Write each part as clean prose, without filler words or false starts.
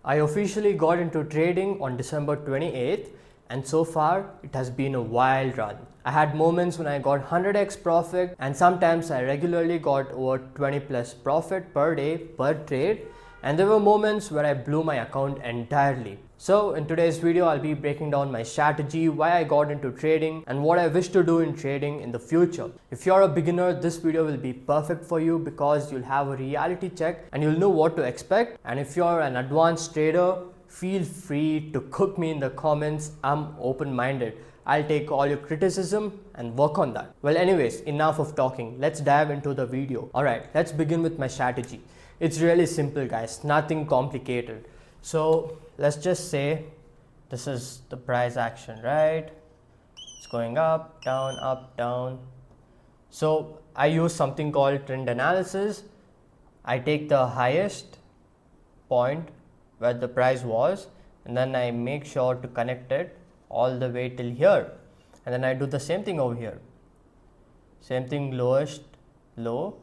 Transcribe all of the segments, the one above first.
I officially got into trading on December 28th, and so far it has been a wild run. I had moments when I got 100x profit, and sometimes I regularly got over 20 plus profit per day per trade, and there were moments where I blew my account entirely. So in today's video, I'll be breaking down my strategy, why I got into trading, and what I wish to do in trading in the future. If you're a beginner, this video will be perfect for you because you'll have a reality check and you'll know what to expect. And if you're an advanced trader, feel free to cook me in the comments. I'm open-minded. I'll take all your criticism and work on that. Well, anyways, enough of talking. Let's dive into the video. Alright, let's begin with my strategy. It's really simple, guys, nothing complicated. So let's just say this is the price action, right? It's going up, down. So I use something called trend analysis. I take the highest point where the price was, and then I make sure to connect it all the way till here, and then I do the same thing over here. Same thing, lowest low,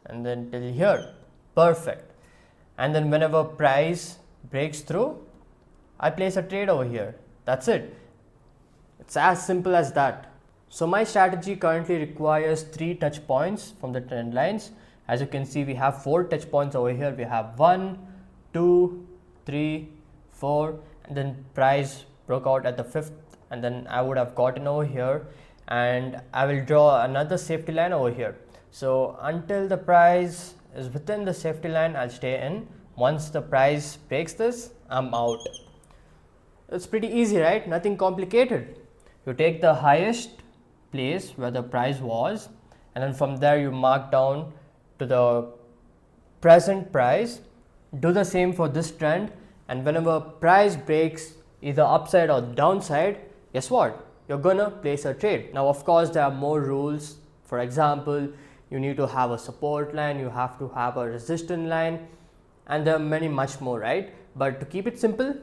and then till here. Perfect. And then whenever price breaks through, I place a trade over here. That's it. It's as simple as that. So my strategy currently requires 3 touch points from the trend lines. As you can see, we have 4 touch points over here. We have 1, 2, 3, 4, and then price broke out at the 5th, and then I would have gotten over here, and I will draw another safety line over here. So until the price is within the safety line, I'll stay in. Once the price breaks this, I'm out. It's pretty easy, right? Nothing complicated. You take the highest place where the price was, and then from there you mark down to the present price. Do the same for this trend, and whenever price breaks either upside or downside, guess what? You're gonna place a trade. Now, of course, there are more rules. For example, you need to have a support line, you have to have a resistance line, and there are much more, right? But to keep it simple,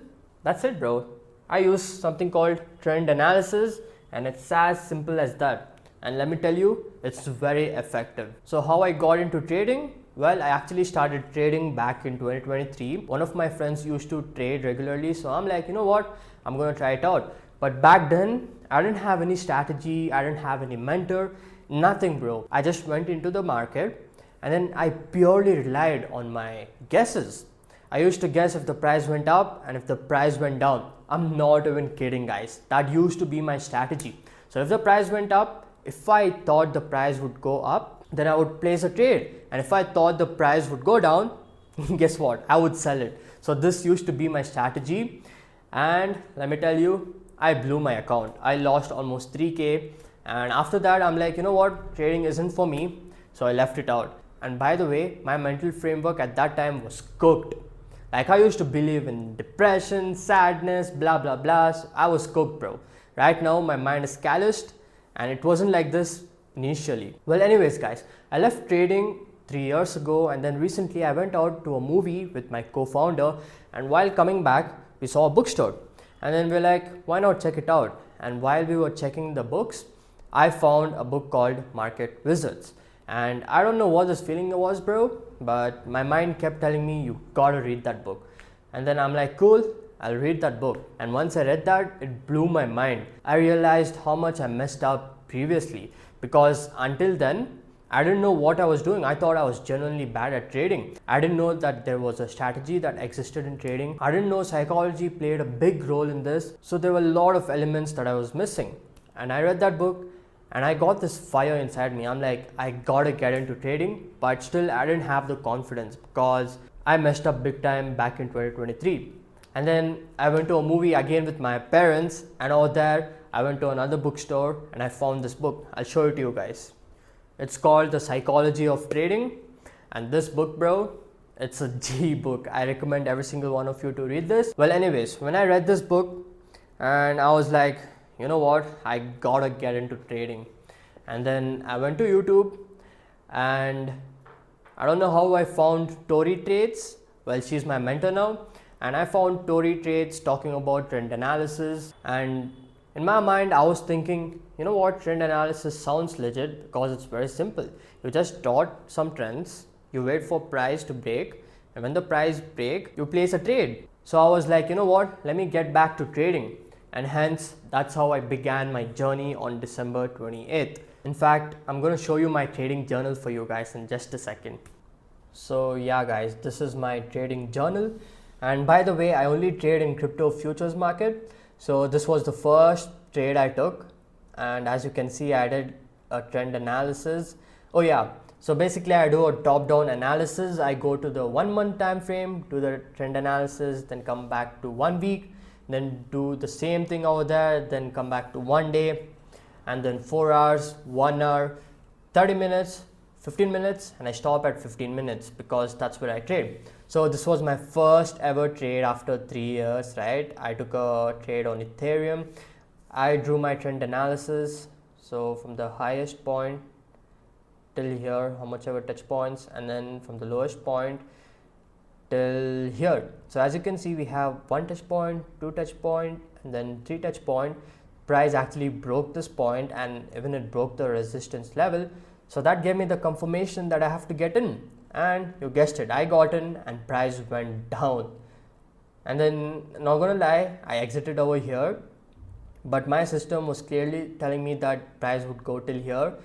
that's it, bro. I use something called trend analysis, and it's as simple as that. And let me tell you, it's very effective. So how I got into trading? Well, I actually started trading back in 2023. One of my friends used to trade regularly, so I'm like, you know what? I'm gonna try it out. But back then, I didn't have any strategy, I didn't have any mentor, nothing, bro. I just went into the market, and then I purely relied on my guesses. I used to guess if the price went up and if the price went down. I'm not even kidding, guys. That used to be my strategy. So if the price went up, if I thought the price would go up, then I would place a trade. And if I thought the price would go down, guess what? I would sell it. So this used to be my strategy. And let me tell you, I blew my account. I lost almost 3K. And after that, I'm like, you know what? Trading isn't for me. So I left it out. And by the way, my mental framework at that time was cooked. Like, I used to believe in depression, sadness, blah, blah, blah. So I was cooked, bro. Right now, my mind is calloused, and it wasn't like this initially. Well, anyways, guys, I left trading 3 years ago, and then recently I went out to a movie with my co-founder, and while coming back, we saw a bookstore. And then we're like, why not check it out? And while we were checking the books, I found a book called Market Wizards. And I don't know what this feeling was, bro, but my mind kept telling me, you gotta read that book. And then I'm like, cool, I'll read that book. And once I read that, it blew my mind. I realized how much I messed up previously, because until then, I didn't know what I was doing. I thought I was genuinely bad at trading. I didn't know that there was a strategy that existed in trading. I didn't know psychology played a big role in this. So there were a lot of elements that I was missing. And I read that book, and I got this fire inside me. I'm like, I gotta get into trading, but still I didn't have the confidence because I messed up big time back in 2023. And then I went to a movie again with my parents, and over there I went to another bookstore and I found this book. I'll show it to you guys. It's called The Psychology of Trading, and this book, bro, it's a G book. I recommend every single one of you to read this. Well, anyways, when I read this book, and I was like, you know what, I gotta get into trading. And then I went to YouTube, and I don't know how I found Tori Trades. Well, she's my mentor now, and I found Tori Trades talking about trend analysis. And in my mind, I was thinking, you know what, trend analysis sounds legit because it's very simple. You just dot some trends, you wait for price to break, and when the price break, you place a trade. So I was like, you know what, let me get back to trading, and hence that's how I began my journey on December 28th. In fact, I'm going to show you my trading journal for you guys in just a second. So yeah guys, this is my trading journal, and by the way, I only trade in crypto futures market. So this was the first trade I took, and as you can see, I did a trend analysis. Oh yeah, so basically I do a top down analysis. I go to the 1 month time frame, do the trend analysis, then come back to 1 week, then do the same thing over there, then come back to 1 day, and then 4 hours, 1 hour, 30 minutes, 15 minutes, and I stop at 15 minutes because that's where I trade. So this was my first ever trade after 3 years, right? I took a trade on Ethereum. I drew my trend analysis. So from the highest point till here, how much ever touch points, and then from the lowest point till here. So as you can see, we have 1 touch point, 2 touch point, and then 3 touch point. Price actually broke this point, and even it broke the resistance level. So that gave me the confirmation that I have to get in, and you guessed it, I got in and price went down. And then, not gonna lie, I exited over here, but my system was clearly telling me that price would go till here,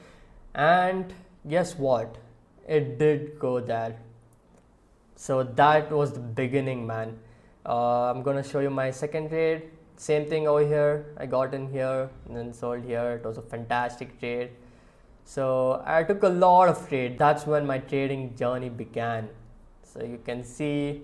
and guess what, it did go there. So that was the beginning, man. I'm gonna show you my second trade. Same thing over here, I got in here and then sold here. It was a fantastic trade. So I took a lot of trade. That's when my trading journey began. So you can see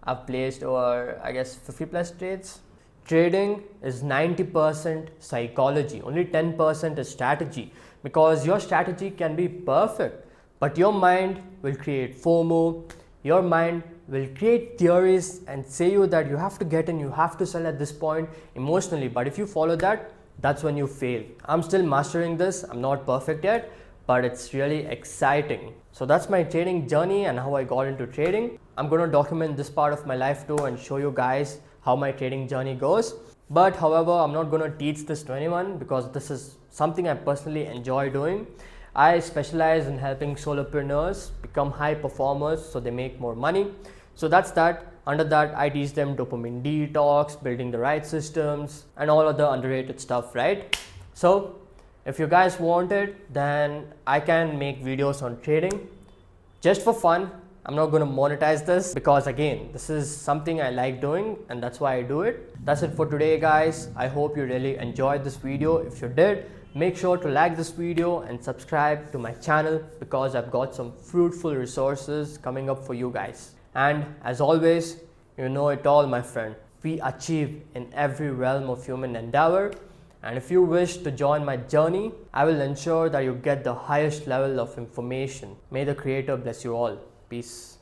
I've placed over, I guess, 50 plus trades. Trading is 90% psychology, only 10% is strategy, because your strategy can be perfect, but your mind will create FOMO. Your mind will create theories and say you that you have to get in, you have to sell at this point emotionally, but if you follow that, that's when you fail. I'm still mastering this. I'm not perfect yet, but it's really exciting. So that's my trading journey and how I got into trading. I'm going to document this part of my life too and show you guys how my trading journey goes. But however, I'm not going to teach this to anyone because this is something I personally enjoy doing. I specialize in helping solopreneurs become high performers so they make more money. So that's that. Under that, I teach them dopamine detox, building the right systems, and all other underrated stuff, right? So if you guys want it, then I can make videos on trading just for fun. I'm not going to monetize this because again, this is something I like doing and that's why I do it. That's it for today, guys. I hope you really enjoyed this video. If you did, make sure to like this video and subscribe to my channel because I've got some fruitful resources coming up for you guys. And as always, you know it all, my friend. We achieve in every realm of human endeavor. And if you wish to join my journey, I will ensure that you get the highest level of information. May the Creator bless you all. Peace.